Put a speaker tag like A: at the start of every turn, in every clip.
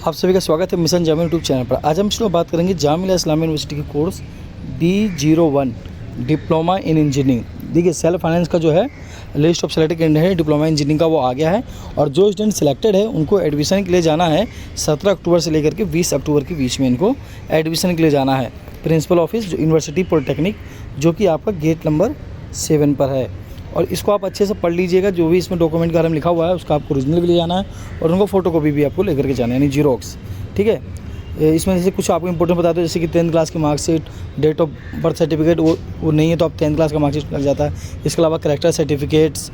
A: आप सभी का स्वागत है मिशन जामिया यूट्यूब चैनल पर। आज हम इसमें बात करेंगे जामिया इस्लामिया यूनिवर्सिटी के course D01 diploma in engineering. देखिए सेल्फ फाइनेंस का जो है लिस्ट ऑफ सेलेक्टेड कैंडिडेट है डिप्लोमा इंजीनियरिंग का वो आ गया है, और जो स्टूडेंट सिलेक्टेड है उनको एडमिशन के लिए जाना है 17 अक्टूबर से लेकर के 20 अक्टूबर के बीच में इनको एडमिशन के लिए जाना है प्रिंसिपल ऑफिस जो यूनिवर्सिटी पॉलिटेक्निक, जो कि आपका गेट नंबर 7 पर है। और इसको आप अच्छे से पढ़ लीजिएगा, जो भी इसमें डॉक्यूमेंट के बारे में लिखा हुआ है उसका आपको ओरिजिनल भी ले जाना है और उनको फोटोकॉपी भी आपको लेकर के जाना है, यानी जीरोक्स। ठीक है, इसमें जैसे कुछ आपको इंपॉर्टेंट बता दो, जैसे कि 10th क्लास की marksheet, date of birth certificate वो नहीं है तो आप 10th क्लास का मार्कशीट लग जाता है। इसके अलावा करेक्टर सर्टिफिकेट्स,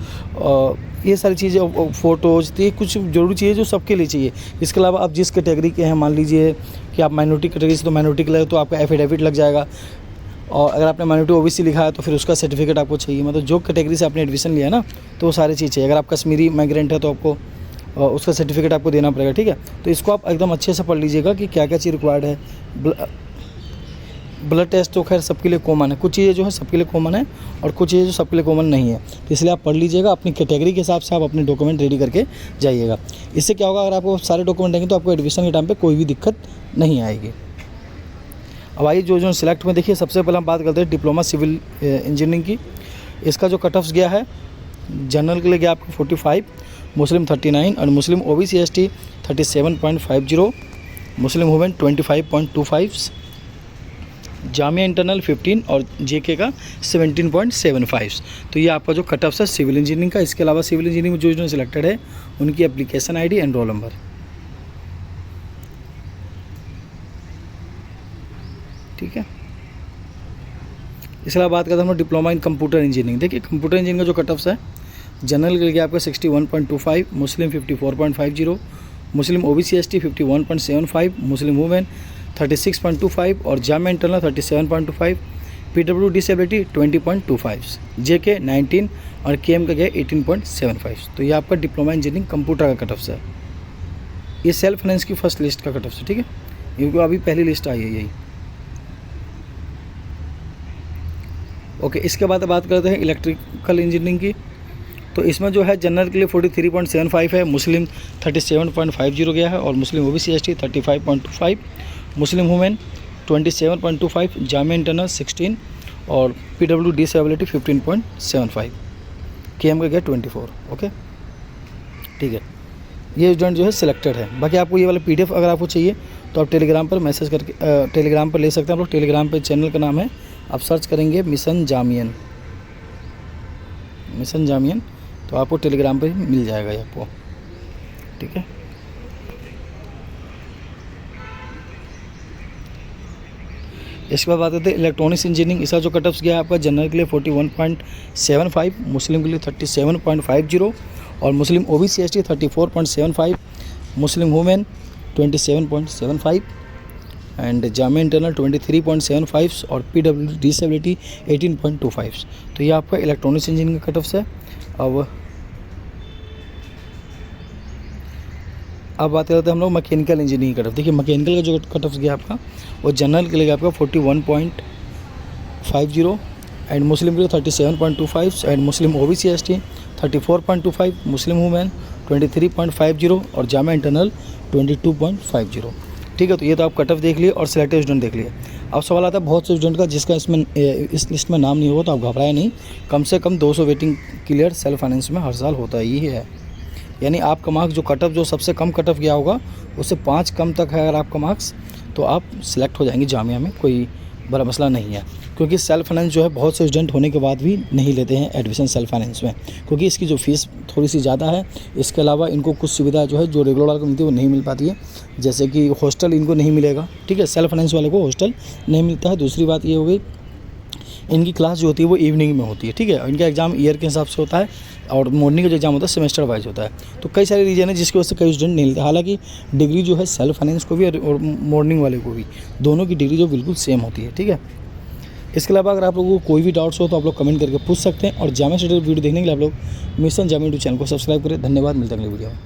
A: ये सारी चीज़ें, फ़ोटोज़, तो ये कुछ ज़रूरी चीज़ें जो सबके लिए चाहिए। इसके अलावा आप जिस कैटेगरी के हैं, मान लीजिए कि आप माइनॉरिटी कैटेगरी से, तो माइनॉरिटी के लिए तो आपका एफिडेविट लग जाएगा, और अगर आपने माइनॉरिटी ओबीसी लिखा है तो फिर उसका सर्टिफिकेट आपको चाहिए। मतलब जो कैटेगरी से आपने एडमिशन लिया है ना, तो वो सारी चीज़ चाहिए। अगर आप कश्मीरी माइग्रेंट है तो आपको उसका सर्टिफिकेट आपको देना पड़ेगा। ठीक है, तो इसको आप एकदम अच्छे से पढ़ लीजिएगा कि क्या क्या चीज़ रिक्वायर्ड है। ब्लड टेस्ट तो खैर सबके लिए कॉमन है, कुछ चीज़ें जो है सबके लिए कॉमन है और कुछ चीज़ें जो सबके लिए कॉमन नहीं है, तो इसलिए आप पढ़ लीजिएगा। अपनी कैटेगरी के हिसाब से आप अपने डॉक्यूमेंट रेडी करके जाइएगा। इससे क्या होगा, अगर आपको सारे डॉक्यूमेंट देंगे तो आपको एडमिशन के टाइम पर कोई भी दिक्कत नहीं आएगी। अब आइए जो सिलेक्ट में देखिए, सबसे पहले हम बात करते हैं डिप्लोमा सिविल इंजीनियरिंग की। इसका जो कट ऑफ्स गया है, जनरल के लिए गया आपको 45, मुस्लिम 39 और Muslim OBC ST 37.50, Muslim women 25.25, Jamia internal 15 और जेके का 17.75। तो ये आपका जो कट ऑफ्स है सिविल इंजीनियरिंग का। इसके अलावा सिविल इंजीनियरिंग में जो सिलेक्टेड है उनकी application ID and roll number. ठीक है, इसके अलावा बात करते हैं हम डिप्लोमा इन कंप्यूटर इंजीनियरिंग। देखिए कंप्यूटर इंजीनियरिंग का जो कट ऑफ्स है, जनरल के लिए आपका 61.25, मुस्लिम 54.50, मुस्लिम ओबीसी एसटी 51.75, मुस्लिम वुमेन 36.25 और जामिया इंटरनल 37.25, PWD डिसेबिलिटी 20.25, जेके 19 और केएम का गया 18.75। तो ये आपका डिप्लोमा इंजीनियरिंग कंप्यूटर का कट ऑफ्स है। ये सेल्फ फाइनेंस की फर्स्ट लिस्ट का कट ऑफ्स है। ठीक है, क्योंकि अभी पहली लिस्ट आई है यही। ओके, इसके बाद बात करते हैं इलेक्ट्रिकल इंजीनियरिंग की। तो इसमें जो है जनरल के लिए 43.75 है, मुस्लिम 37.50 गया है और Muslim OBC ST 35.25, Muslim women 27.25, Jamia internal 16 और PWD डिसेबिलिटी 15.75, केएम का गया 24। ओके, ठीक है, ये स्टूडेंट जो है सिलेक्टेड है। बाकी आपको ये वाला PDF अगर आपको चाहिए तो आप टेलीग्राम पर मैसेज करके टेलीग्राम पर ले सकते हैं। आप लोग टेलीग्राम पर चैनल का नाम है, आप सर्च करेंगे मिशन जामियन, तो आपको टेलीग्राम पे मिल जाएगा ये आपको। ठीक है, इसके बाद बात करते हैं इलेक्ट्रॉनिक्स इंजीनियरिंग। इसका जो कट ऑफ्स गया है आपका, जनरल के लिए 41.75, मुस्लिम के लिए 37.50 और Muslim OBC ST 34.75, Muslim women 27.75 and Jamia internal 23.75 और PWD डिसेबिलिटी 18.25। तो ये आपका इलेक्ट्रॉनिक्स इंजीनियरिंग का कट ऑफ्स है। अब बात करते हैं हम लोग मैकेनिकल इंजीनियरिंग कट ऑफ। देखिए मैकेनिकल का जो कट ऑफ्स गया आपका, वो जनरल के लिए आपका 41.50 एंड मुस्लिम के लिए 37.25 and Muslim OBC ST 34.25, Muslim women 23.50 और जामिया इंटरनल 22.50। ठीक है, तो ये तो आप कट ऑफ देख लिए और सिलेक्टेड स्टूडेंट देख लिए। अब सवाल आता है बहुत से स्टूडेंट का जिसका इसमें इस लिस्ट में नाम नहीं होगा, तो आप घबराए नहीं। कम से कम 200 वेटिंग क्लियर सेल्फ फाइनेंस में हर साल होता ही है। यानी आपका मार्क्स जो कट ऑफ, जो सबसे कम कट ऑफ गया होगा उससे 5 कम तक है अगर आपका मार्क्स, तो आप सिलेक्ट हो जाएंगे जामिया में, कोई बड़ा मसला नहीं है। क्योंकि सेल्फ फाइनेंस जो है बहुत से स्टूडेंट होने के बाद भी नहीं लेते हैं एडमिशन सेल्फ फाइनेंस में, क्योंकि इसकी जो फीस थोड़ी सी ज़्यादा है। इसके अलावा इनको कुछ सुविधा जो है जो रेगुलर वाले को मिलती है वो नहीं मिल पाती है, जैसे कि हॉस्टल इनको नहीं मिलेगा। ठीक है, सेल्फ फाइनेंस वाले को हॉस्टल नहीं मिलता है। दूसरी बात ये हो गई, इनकी क्लास जो होती है वो इवनिंग में होती है। ठीक है, इनका एग्ज़ाम ईयर के हिसाब से होता है और मॉर्निंग का जो एग्ज़ाम होता है सेमेस्टर वाइज होता है। तो कई सारे रीजन है जिसकी वजह से कई स्टूडेंट नहीं लेते। हालांकि डिग्री जो है सेल्फ फाइनेंस को भी और मॉर्निंग वाले को भी, दोनों की डिग्री जो बिल्कुल सेम होती है। ठीक है, इसके अलावा अगर आप लोगों को कोई भी डाउट्स हो तो आप लोग कमेंट करके पूछ सकते हैं। और जामिया से वीडियो देखने के लिए आप लोग मिशन जामिया यूट्यूब चैनल को सब्सक्राइब करें। धन्यवाद, मिलते हैं अगले वीडियो में।